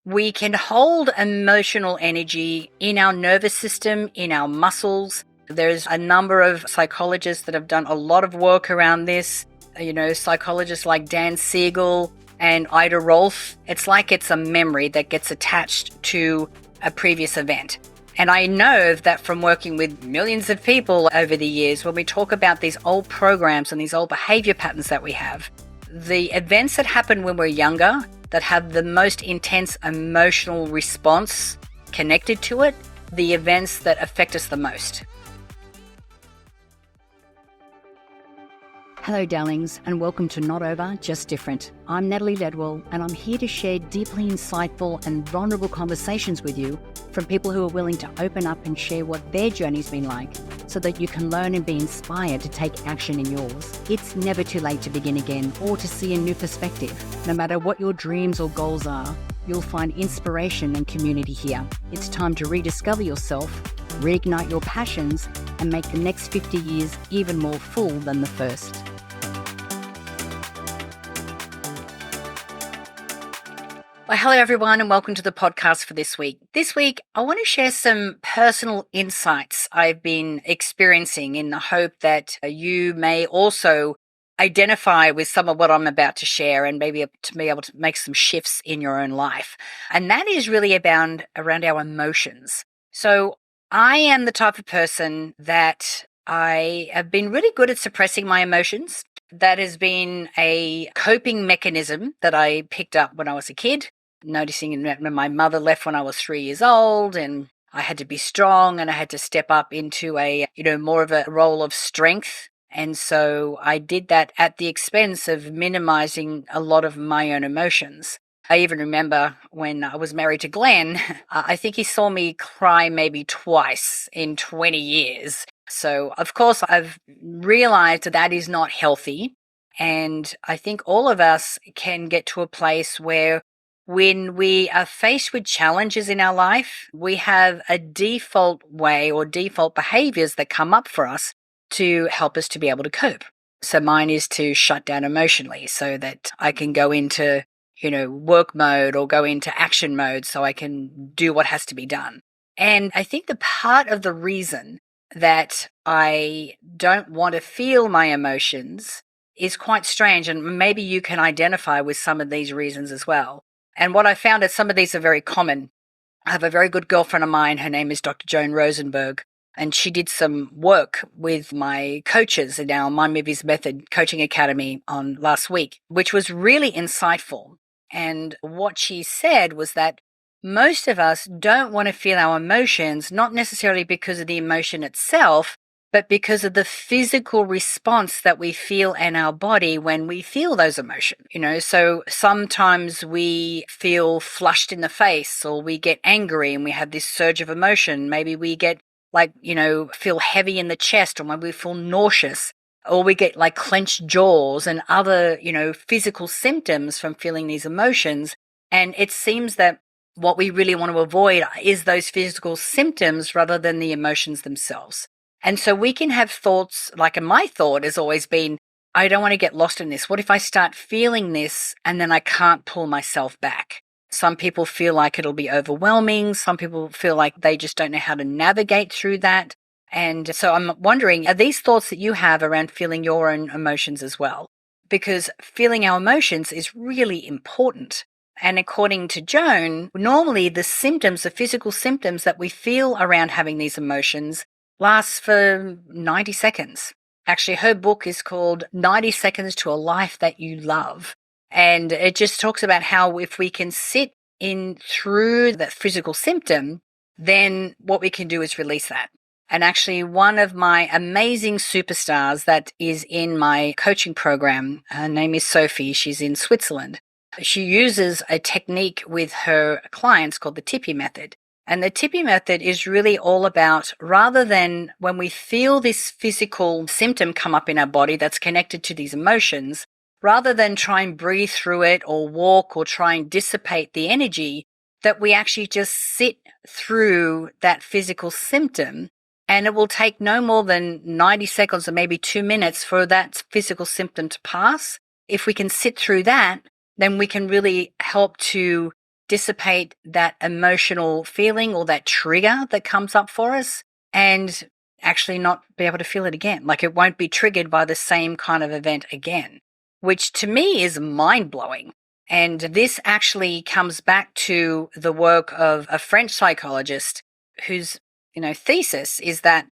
We can hold emotional energy in our nervous system, in our muscles. There's a number of psychologists that have done a lot of work around this. Psychologists like Dan Siegel and Ida Rolf. It's like it's a memory that gets attached to a previous event. And I know that from working with millions of people over the years, when we talk about these old programs and these old behavior patterns that we have, the events that happen when we're younger that have the most intense emotional response connected to it, the events that affect us the most. Hello, darlings, and welcome to Not Over, Just Different. I'm Natalie Ledwell, and I'm here to share deeply insightful and vulnerable conversations with you from people who are willing to open up and share what their journey's been like so that you can learn and be inspired to take action in yours. It's never too late to begin again or to see a new perspective. No matter what your dreams or goals are, you'll find inspiration and community here. It's time to rediscover yourself, reignite your passions, and make the next 50 years even more full than the first. Well, hello everyone, and welcome to the podcast for this week. This week, I want to share some personal insights I've been experiencing in the hope that you may also identify with some of what I'm about to share and maybe to be able to make some shifts in your own life. And that is really around our emotions. So I am the type of person that I have been really good at suppressing my emotions. That has been a coping mechanism that I picked up when I was a kid, noticing that my mother left when I was 3 years old and I had to be strong and I had to step up into more of a role of strength. And so I did that at the expense of minimizing a lot of my own emotions. I even remember when I was married to Glenn, I think he saw me cry maybe twice in 20 years. So, of course, I've realized that is not healthy. And I think all of us can get to a place where when we are faced with challenges in our life, we have a default way or default behaviors that come up for us to help us to be able to cope. So mine is to shut down emotionally so that I can go into work mode or go into action mode so I can do what has to be done. And I think the part of the reason that I don't want to feel my emotions is quite strange. And maybe you can identify with some of these reasons as well. And what I found is some of these are very common. I have a very good girlfriend of mine. Her name is Dr. Joan Rosenberg. And she did some work with my coaches in our My Movies Method Coaching Academy on last week, which was really insightful. And what she said was that most of us don't want to feel our emotions, not necessarily because of the emotion itself, but because of the physical response that we feel in our body when we feel those emotions. So sometimes we feel flushed in the face, or we get angry and we have this surge of emotion. Maybe we get feel heavy in the chest, or maybe we feel nauseous, or we get like clenched jaws and other, physical symptoms from feeling these emotions. And it seems that what we really want to avoid is those physical symptoms rather than the emotions themselves. And so we can have thoughts, like my thought has always been, I don't want to get lost in this. What if I start feeling this and then I can't pull myself back? Some people feel like it'll be overwhelming. Some people feel like they just don't know how to navigate through that. And so I'm wondering, are these thoughts that you have around feeling your own emotions as well? Because feeling our emotions is really important. And according to Joan, normally the physical symptoms that we feel around having these emotions lasts for 90 seconds. Actually, her book is called 90 Seconds to a Life That You Love. And it just talks about how if we can sit in through that physical symptom, then what we can do is release that. And actually, one of my amazing superstars that is in my coaching program, her name is Sophie. She's in Switzerland. She uses a technique with her clients called the Tippy method. And the Tippy method is really all about, rather than when we feel this physical symptom come up in our body that's connected to these emotions, rather than try and breathe through it or walk or try and dissipate the energy, that we actually just sit through that physical symptom. And it will take no more than 90 seconds or maybe 2 minutes for that physical symptom to pass. If we can sit through that, then we can really help to dissipate that emotional feeling or that trigger that comes up for us and actually not be able to feel it again. Like it won't be triggered by the same kind of event again, which to me is mind-blowing. And this actually comes back to the work of a French psychologist whose, thesis is that,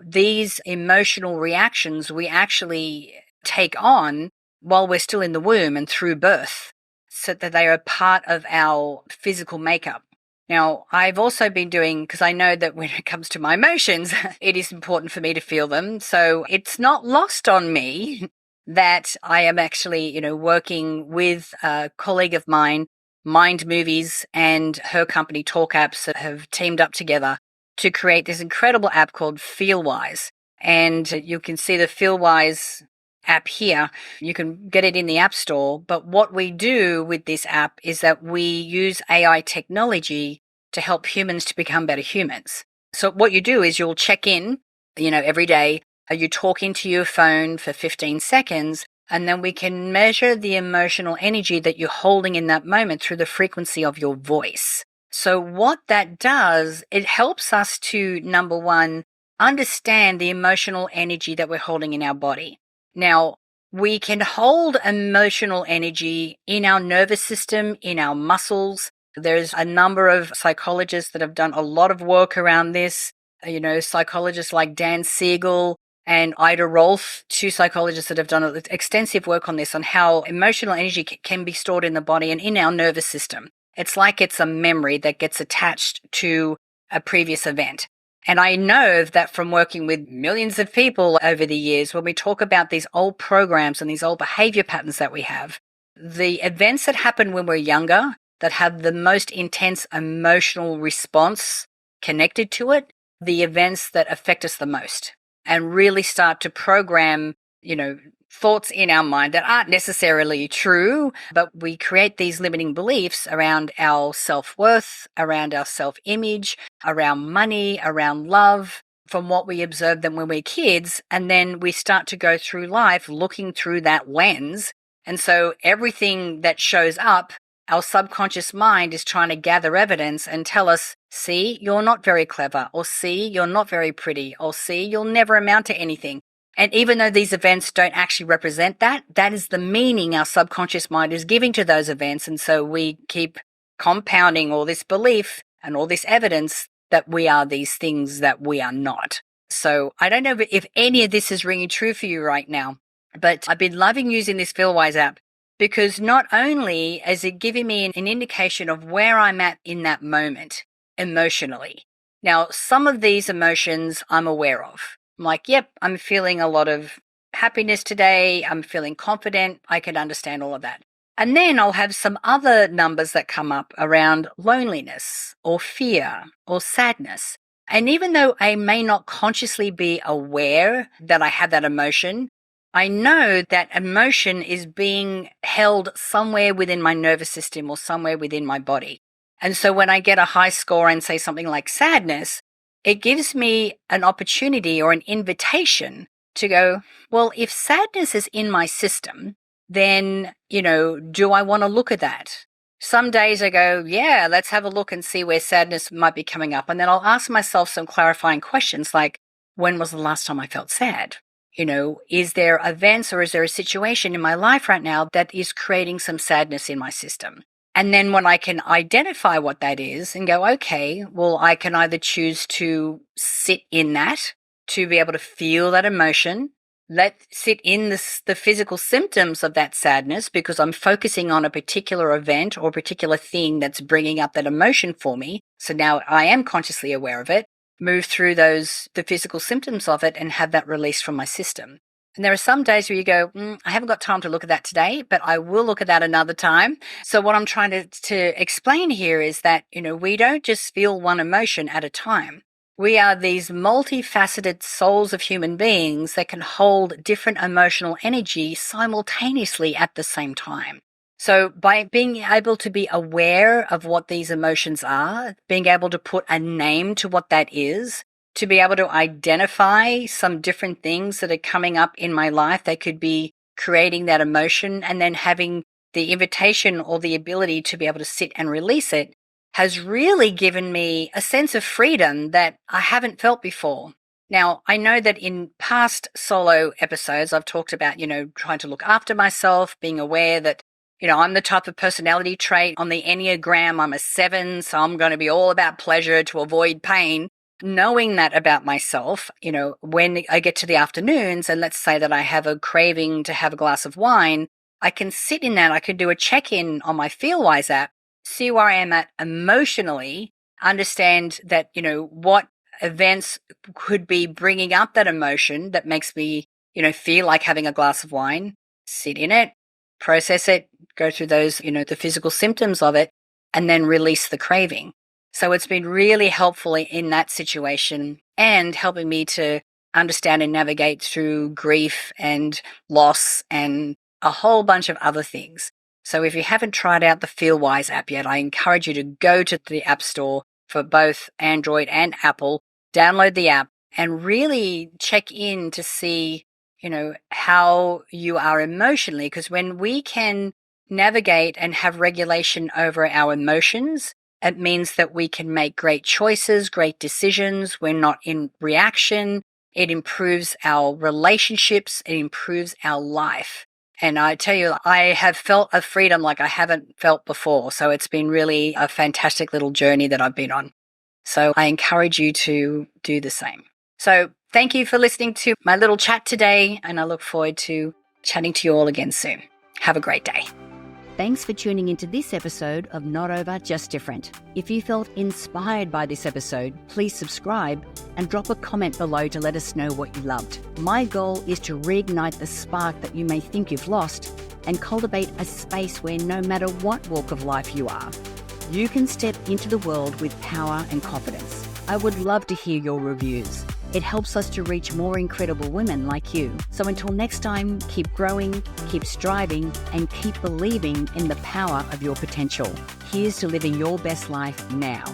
these emotional reactions we actually take on while we're still in the womb and through birth, so that they are part of our physical makeup. Now, I've also been doing, because I know that when it comes to my emotions, it is important for me to feel them. So it's not lost on me that I am actually, working with a colleague of mine, Mind Movies, and her company Talk Apps that have teamed up together to create this incredible app called FeelWise. And you can see the FeelWise app here. You can get it in the App Store. But what we do with this app is that we use AI technology to help humans to become better humans. So what you do is you'll check in, every day. You talk into your phone for 15 seconds, and then we can measure the emotional energy that you're holding in that moment through the frequency of your voice. So what that does, it helps us to, number one, understand the emotional energy that we're holding in our body. Now, we can hold emotional energy in our nervous system, in our muscles. There's a number of psychologists that have done a lot of work around this. Psychologists like Dan Siegel and Ida Rolf, two psychologists that have done extensive work on this, on how emotional energy can be stored in the body and in our nervous system. It's like it's a memory that gets attached to a previous event. And I know that from working with millions of people over the years, when we talk about these old programs and these old behavior patterns that we have, the events that happen when we're younger that have the most intense emotional response connected to it, the events that affect us the most and really start to program, thoughts in our mind that aren't necessarily true, but we create these limiting beliefs around our self-worth, around our self-image, around money, around love, from what we observed them when we're kids. And then we start to go through life looking through that lens. And so everything that shows up, our subconscious mind is trying to gather evidence and tell us, see, you're not very clever, or see, you're not very pretty, or see, you'll never amount to anything. And even though these events don't actually represent that, that is the meaning our subconscious mind is giving to those events. And so we keep compounding all this belief and all this evidence that we are these things that we are not. So I don't know if any of this is ringing true for you right now, but I've been loving using this FeelWise app because not only is it giving me an indication of where I'm at in that moment emotionally. Now, some of these emotions I'm aware of. I'm like, yep, I'm feeling a lot of happiness today. I'm feeling confident. I can understand all of that. And then I'll have some other numbers that come up around loneliness or fear or sadness. And even though I may not consciously be aware that I have that emotion, I know that emotion is being held somewhere within my nervous system or somewhere within my body. And so when I get a high score and say something like sadness, it gives me an opportunity or an invitation to go, well, if sadness is in my system, then, do I want to look at that? Some days I go, yeah, let's have a look and see where sadness might be coming up. And then I'll ask myself some clarifying questions like, when was the last time I felt sad? Is there events or is there a situation in my life right now that is creating some sadness in my system? And then when I can identify what that is and go, okay, well, I can either choose to sit in that, to be able to feel that emotion, sit in the physical symptoms of that sadness because I'm focusing on a particular event or a particular thing that's bringing up that emotion for me. So now I am consciously aware of it, move through the physical symptoms of it and have that released from my system. And there are some days where you go, I haven't got time to look at that today, but I will look at that another time. So what I'm trying to explain here is that, we don't just feel one emotion at a time. We are these multifaceted souls of human beings that can hold different emotional energy simultaneously at the same time. So by being able to be aware of what these emotions are, being able to put a name to what that is, to be able to identify some different things that are coming up in my life that could be creating that emotion, and then having the invitation or the ability to be able to sit and release it has really given me a sense of freedom that I haven't felt before. Now, I know that in past solo episodes, I've talked about, trying to look after myself, being aware that, I'm the type of personality trait on the Enneagram. I'm a 7, so I'm going to be all about pleasure to avoid pain. Knowing that about myself, when I get to the afternoons and let's say that I have a craving to have a glass of wine, I can sit in that. I can do a check-in on my FeelWise app, see where I am at emotionally, understand that, what events could be bringing up that emotion that makes me, feel like having a glass of wine, sit in it, process it, go through those, the physical symptoms of it, and then release the craving. So it's been really helpful in that situation and helping me to understand and navigate through grief and loss and a whole bunch of other things. So if you haven't tried out the FeelWise app yet, I encourage you to go to the App Store for both Android and Apple, download the app and really check in to see, how you are emotionally. Because when we can navigate and have regulation over our emotions, it means that we can make great choices, great decisions. We're not in reaction. It improves our relationships. It improves our life. And I tell you, I have felt a freedom like I haven't felt before. So it's been really a fantastic little journey that I've been on. So I encourage you to do the same. So thank you for listening to my little chat today. And I look forward to chatting to you all again soon. Have a great day. Thanks for tuning into this episode of Not Over, Just Different. If you felt inspired by this episode, please subscribe and drop a comment below to let us know what you loved. My goal is to reignite the spark that you may think you've lost and cultivate a space where no matter what walk of life you are, you can step into the world with power and confidence. I would love to hear your reviews. It helps us to reach more incredible women like you. So until next time, keep growing, keep striving, and keep believing in the power of your potential. Here's to living your best life now.